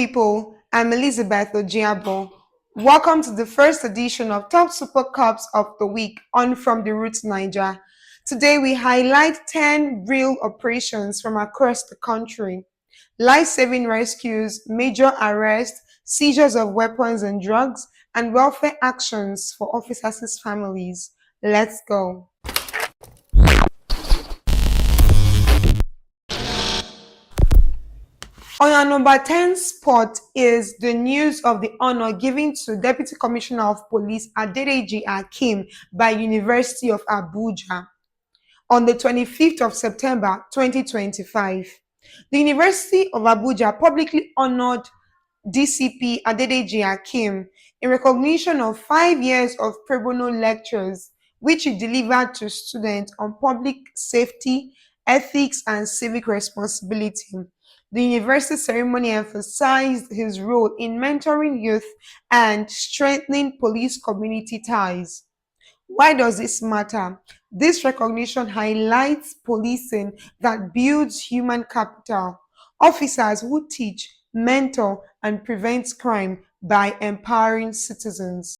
people. I'm Elizabeth Ojiabo. Welcome to the first edition of Top Super Cups of the Week on From the Roots Niger. Today we highlight 10 real operations from across the country. Life-saving rescues, major arrests, seizures of weapons and drugs, and welfare actions for officers' families. Let's go. On our number 10 spot is the news of the honor given to Deputy Commissioner of Police Adedeji Akim by University of Abuja on the 25th of September 2025. The University of Abuja publicly honored DCP Adedeji Akim in recognition of 5 years of pro bono lectures which he delivered to students on public safety, ethics, and civic responsibility. The university ceremony emphasized his role in mentoring youth and strengthening police community ties. Why does this matter? This recognition highlights policing that builds human capital, officers who teach, mentor, and prevent crime by empowering citizens.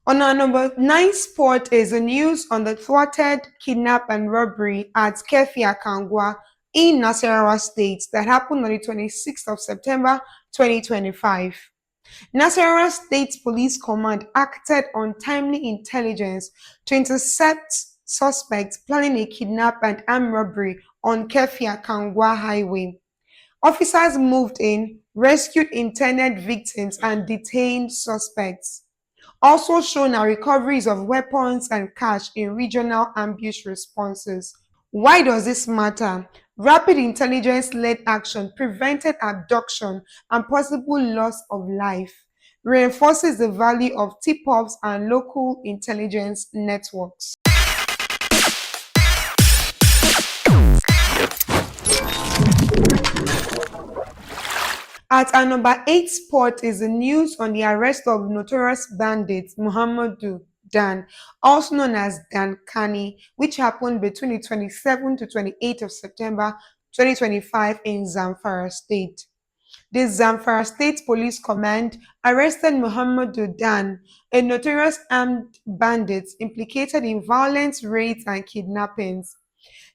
On our number 9 spot is the news on the thwarted kidnap and robbery at Kefia Kangwa in Nasarawa State that happened on the 26th of September 2025. Nasarawa State Police Command acted on timely intelligence to intercept suspects planning a kidnap and armed robbery on Kefia Kangwa Highway. Officers moved in, rescued intended victims, and detained suspects. Also shown are recoveries of weapons and cash in regional ambush responses. Why does this matter? Rapid intelligence-led action prevented abduction and possible loss of life, reinforces the value of tip-offs and local intelligence networks. At our number 8 spot is the news on the arrest of notorious bandit Muhammadu Dan, also known as Dan Kani, which happened between the 27th to 28th of September 2025 in Zamfara State. The Zamfara State Police Command arrested Muhammadu Dan, a notorious armed bandit implicated in violent raids and kidnappings.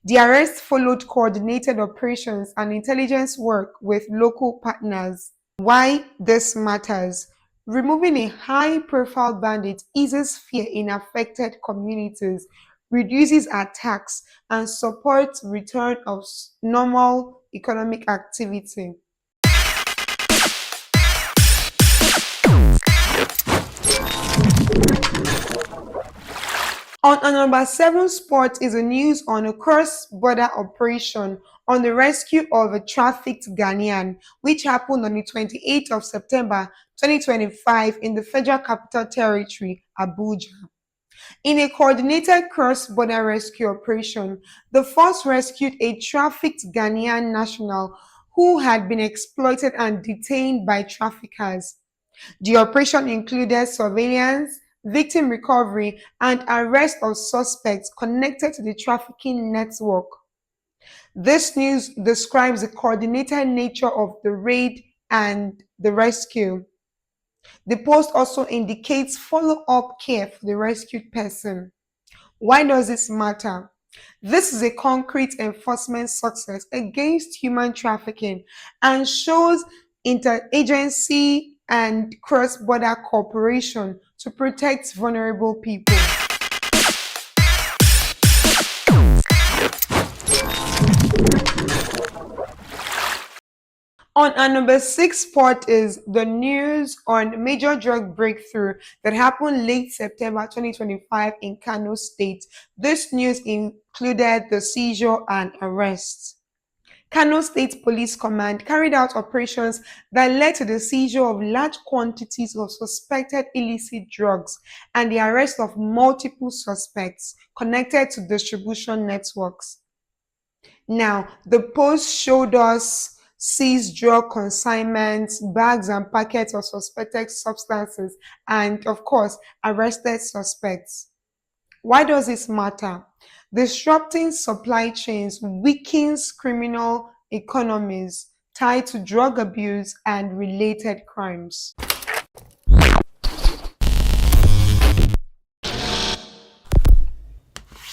The arrest followed coordinated operations and intelligence work with local partners. Why this matters? Removing a high-profile bandit eases fear in affected communities, reduces attacks, and supports return of normal economic activity. On our number 7 spot is the news on a cross-border operation on the rescue of a trafficked Ghanaian, which happened on the 28th of September 2025 in the Federal Capital Territory, Abuja. In a coordinated cross-border rescue operation, the force rescued a trafficked Ghanaian national who had been exploited and detained by traffickers. The operation included surveillance, victim recovery, and arrest of suspects connected to the trafficking network. This news describes the coordinated nature of the raid and the rescue. The post also indicates follow-up care for the rescued person. Why does this matter? This is a concrete enforcement success against human trafficking and shows interagency and cross-border cooperation to protect vulnerable people. On our number 6 spot is the news on major drug breakthrough that happened late September 2025 in Kano State. This news included the seizure and arrest. Kano State Police Command carried out operations that led to the seizure of large quantities of suspected illicit drugs and the arrest of multiple suspects connected to distribution networks. Now, the post showed us seized drug consignments, bags and packets of suspected substances, and of course, arrested suspects. Why does this matter? Disrupting supply chains weakens criminal economies tied to drug abuse and related crimes.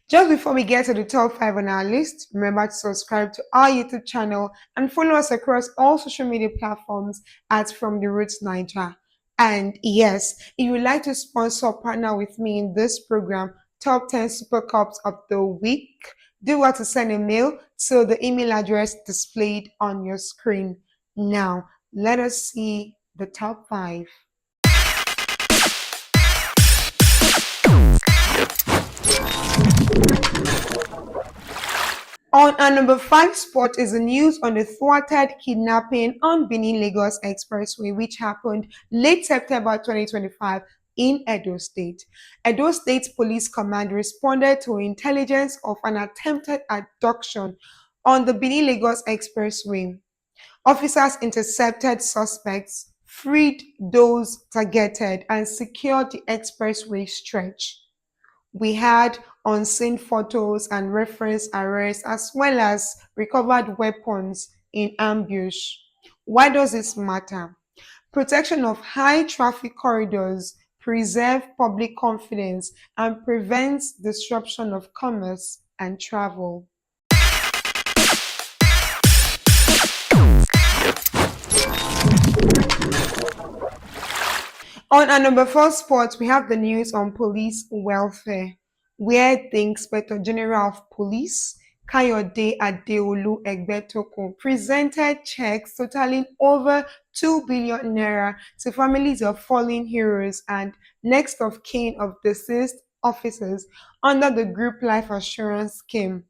Just before we get to the top 5 on our list, remember to subscribe to our YouTube channel and follow us across all social media platforms at From the Roots Niger. And yes, if you would like to sponsor or partner with me in this program, Top 10 Super Cups of the Week, do what to send a mail to the email address displayed on your screen. Now, let us see the top 5. On our number 5 spot is the news on the thwarted kidnapping on Benin Lagos Expressway, which happened late September 2025 in Edo State. Edo State Police Command responded to intelligence of an attempted abduction on the Benin Lagos Expressway. Officers intercepted suspects, freed those targeted, and secured the expressway stretch. We had unseen photos and reference arrests as well as recovered weapons in ambush. Why does this matter? Protection of high traffic corridors preserve public confidence and prevents disruption of commerce and travel. On our number 4 spot, we have the news on police welfare, where the Inspector General of Police, Kayode Adeolu Egbetoko, presented checks totaling over 2 billion naira to families of fallen heroes and next of kin of deceased officers under the Group Life Assurance Scheme.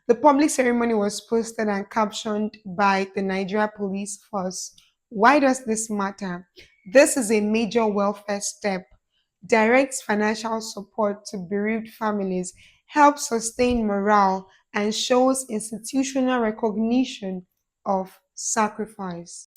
The public ceremony was posted and captioned by the Nigeria Police Force. Why does this matter? This is a major welfare step, directs financial support to bereaved families, helps sustain morale, and shows institutional recognition of sacrifice.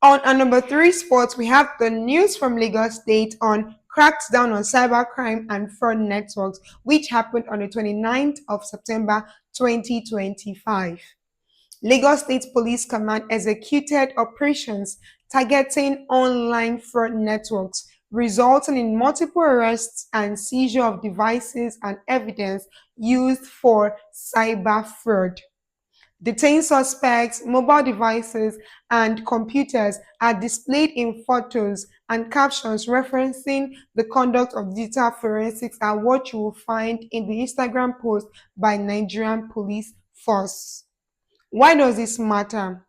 On our number 3 spot, we have the news from Lagos State on cracks down on cybercrime and fraud networks, which happened on the 29th of September 2025. Lagos State Police Command executed operations targeting online fraud networks, resulting in multiple arrests and seizure of devices and evidence used for cyber fraud. Detained suspects, mobile devices, and computers are displayed in photos and captions referencing the conduct of digital forensics are what you will find in the Instagram post by Nigerian Police Force. Why does this matter?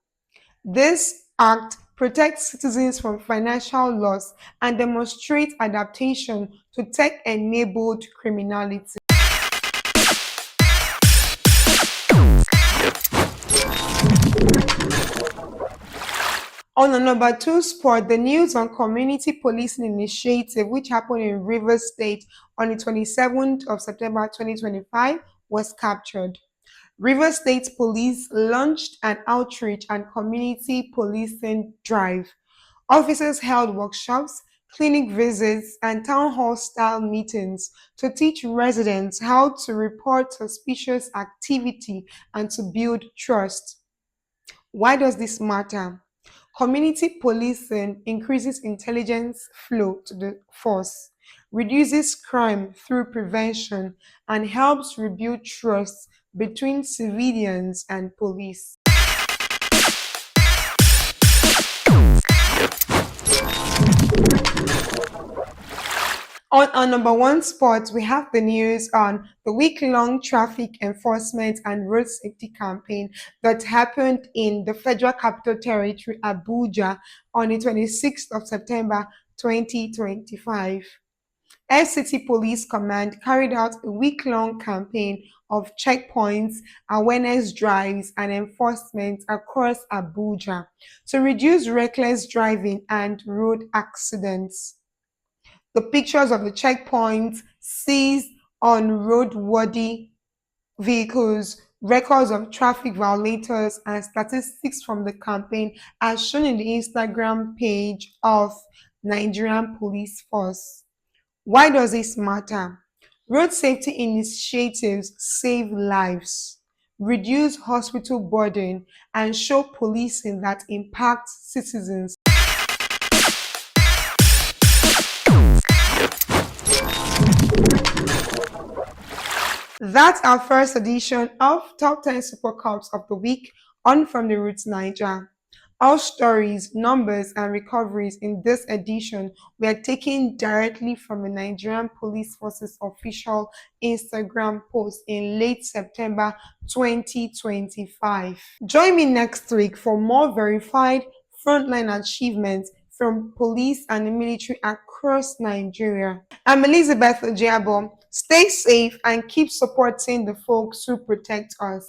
This act protects citizens from financial loss and demonstrates adaptation to tech-enabled criminality. On the number 2 spot, the news on community policing initiative, which happened in Rivers State on the 27th of September 2025, was captured. Rivers State Police launched an outreach and community policing drive. Officers held workshops, clinic visits, and town hall style meetings to teach residents how to report suspicious activity and to build trust. Why does this matter? Community policing increases intelligence flow to the force, reduces crime through prevention, and helps rebuild trust between civilians and police. On our number 1 spot, we have the news on the week-long traffic enforcement and road safety campaign that happened in the Federal Capital Territory, Abuja, on the 26th of September 2025. FCT Police Command carried out a week-long campaign of checkpoints, awareness drives, and enforcement across Abuja to reduce reckless driving and road accidents. The pictures of the checkpoints seized on roadworthy vehicles Records of traffic violators and statistics from the campaign are shown in the Instagram page of Nigerian Police Force. Why does this matter? Road safety initiatives save lives, reduce hospital burden, and show policing that impacts citizens. That's our first edition of Top 10 Super Cups of the Week on From the Roots Niger. All stories, numbers, and recoveries in this edition were taken directly from the Nigerian Police Force's official Instagram post in late September 2025. Join me next week for more verified frontline achievements from police and the military across Nigeria. I'm Elizabeth Ojiabo. Stay safe and keep supporting the folks who protect us.